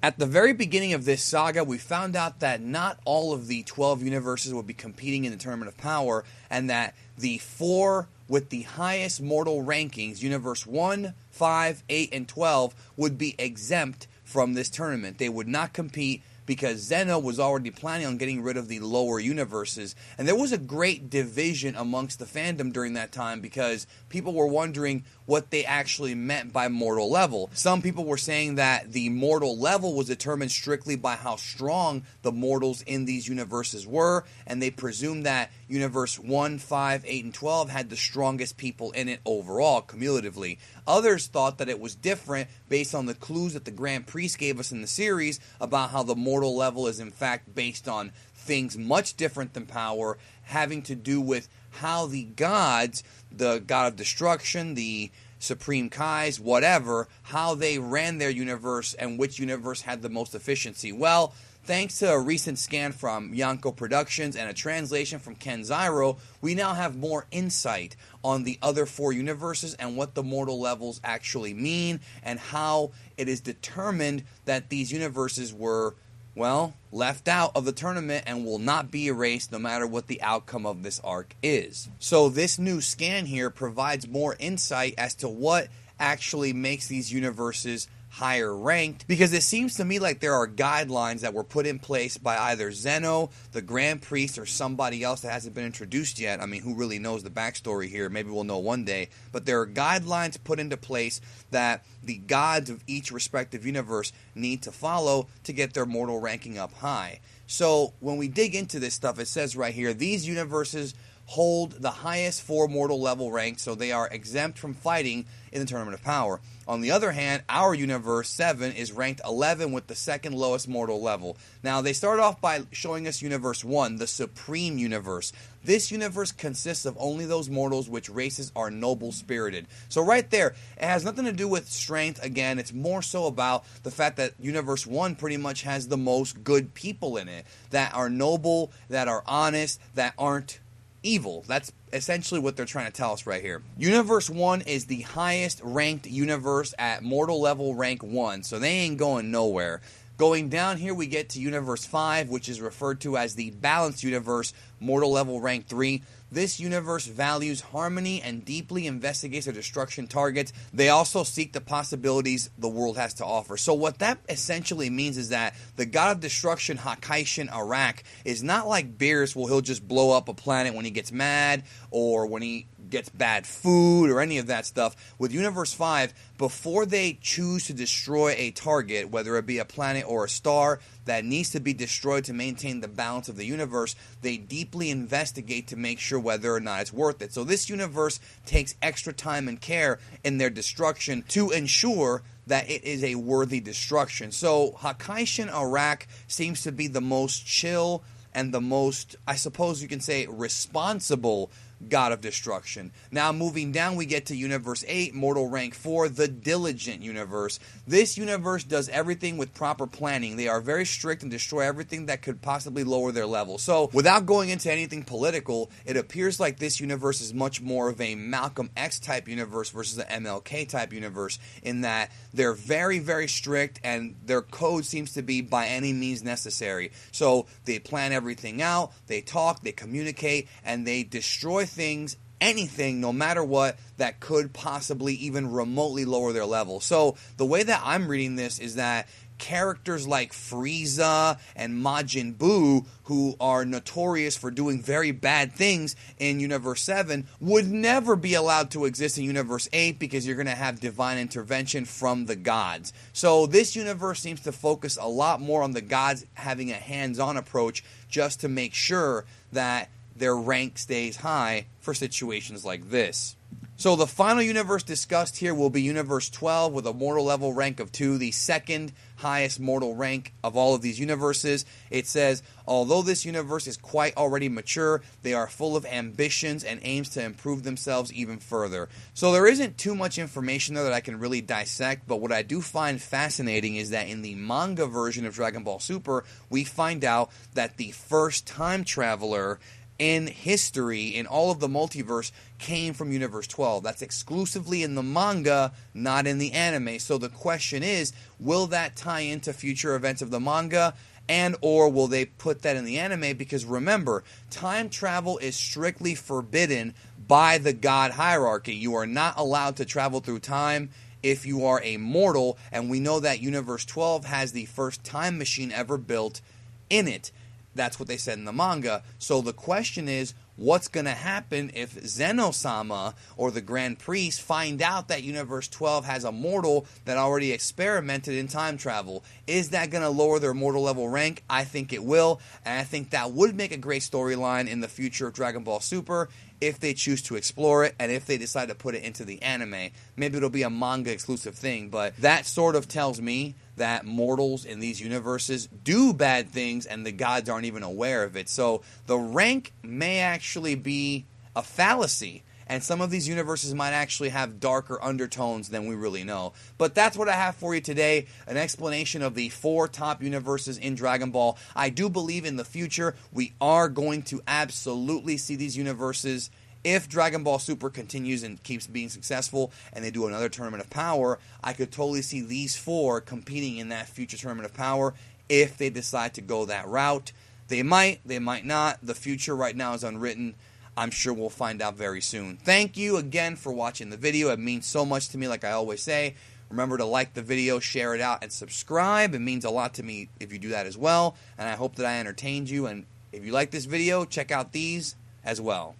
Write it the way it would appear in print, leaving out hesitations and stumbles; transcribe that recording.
At the very beginning of this saga, we found out that not all of the 12 universes would be competing in the Tournament of Power, and that the 4 with the highest mortal rankings, Universe 1, 5, 8, and 12, would be exempt from this tournament. They would not compete because Zeno was already planning on getting rid of the lower universes. And there was a great division amongst the fandom during that time because people were wondering what they actually meant by mortal level. Some people were saying that the mortal level was determined strictly by how strong the mortals in these universes were, and they presumed that Universe 1, 5, 8, and 12 had the strongest people in it overall, cumulatively. Others thought that it was different based on the clues that the Grand Priest gave us in the series about how the mortal level is in fact based on things much different than power, having to do with how the gods, the god of destruction, the Supreme Kais, whatever, how they ran their universe and which universe had the most efficiency. Well, thanks to a recent scan from Yanko Productions and a translation from Ken Zyro, we now have more insight on the other 4 universes and what the mortal levels actually mean and how it is determined that these universes were, well, left out of the tournament and will not be erased no matter what the outcome of this arc is. So this new scan here provides more insight as to what actually makes these universes higher ranked, because it seems to me like there are guidelines that were put in place by either Zeno, the Grand Priest, or somebody else that hasn't been introduced yet. I mean, who really knows the backstory here? Maybe we'll know one day. But there are guidelines put into place that the gods of each respective universe need to follow to get their mortal ranking up high. So when we dig into this stuff, it says right here, these universes hold the highest 4 mortal level ranks, so they are exempt from fighting in the Tournament of Power. On the other hand, our universe, 7, is ranked 11 with the second lowest mortal level. Now, they start off by showing us Universe 1, the Supreme Universe. This universe consists of only those mortals which races are noble-spirited. So right there, it has nothing to do with strength. Again, it's more so about the fact that Universe 1 pretty much has the most good people in it, that are noble, that are honest, that aren't evil. That's essentially what they're trying to tell us right here. Universe 1 is the highest ranked universe at mortal level rank 1, so they ain't going nowhere. Going down here, we get to Universe 5, which is referred to as the Balanced Universe, mortal level rank 3. This universe values harmony and deeply investigates their destruction targets. They also seek the possibilities the world has to offer. So what that essentially means is that the god of destruction, Hakaishin Arak, is not like Beerus, where he'll just blow up a planet when he gets mad or when he gets bad food or any of that stuff. With Universe 5, before they choose to destroy a target, whether it be a planet or a star that needs to be destroyed to maintain the balance of the universe, they deeply investigate to make sure whether or not it's worth it. So this universe takes extra time and care in their destruction to ensure that it is a worthy destruction. So Hakaishin Arak seems to be the most chill and the most, I suppose you can say, responsible god of destruction. Now moving down, we get to Universe 8, mortal rank 4, the Diligent Universe. This universe does everything with proper planning. They are very strict and destroy everything that could possibly lower their level. So without going into anything political, it appears like this universe is much more of a Malcolm X type universe versus an MLK type universe, in that they're very, very strict and their code seems to be by any means necessary. So they plan everything out, they talk, they communicate, and they destroy things, anything, no matter what, that could possibly even remotely lower their level. So the way that I'm reading this is that characters like Frieza and Majin Buu, who are notorious for doing very bad things in Universe 7, would never be allowed to exist in Universe 8 because you're going to have divine intervention from the gods. So this universe seems to focus a lot more on the gods having a hands-on approach just to make sure that their rank stays high for situations like this. So the final universe discussed here will be Universe 12 with a mortal level rank of 2, the second highest mortal rank of all of these universes. It says, although this universe is quite already mature, they are full of ambitions and aims to improve themselves even further. So there isn't too much information there that I can really dissect, but what I do find fascinating is that in the manga version of Dragon Ball Super, we find out that the first time traveler in history, in all of the multiverse, came from Universe 12. That's exclusively in the manga, not in the anime. So the question is, will that tie into future events of the manga? And or will they put that in the anime? Because remember, time travel is strictly forbidden by the God hierarchy. You are not allowed to travel through time if you are a mortal, and we know that Universe 12 has the first time machine ever built in it. That's what they said in the manga. So the question is, what's going to happen if Zeno-sama or the Grand Priest find out that Universe 12 has a mortal that already experimented in time travel? Is that going to lower their mortal level rank? I think it will, and I think that would make a great storyline in the future of Dragon Ball Super if they choose to explore it, and if they decide to put it into the anime. Maybe it'll be a manga exclusive thing, but that sort of tells me that mortals in these universes do bad things and the gods aren't even aware of it. So the rank may actually be a fallacy, and some of these universes might actually have darker undertones than we really know. But that's what I have for you today, an explanation of the 4 top universes in Dragon Ball. I do believe in the future we are going to absolutely see these universes. If Dragon Ball Super continues and keeps being successful and they do another Tournament of Power, I could totally see these 4 competing in that future Tournament of Power if they decide to go that route. They might not. The future right now is unwritten. I'm sure we'll find out very soon. Thank you again for watching the video. It means so much to me, like I always say. Remember to like the video, share it out, and subscribe. It means a lot to me if you do that as well. And I hope that I entertained you. And if you like this video, check out these as well.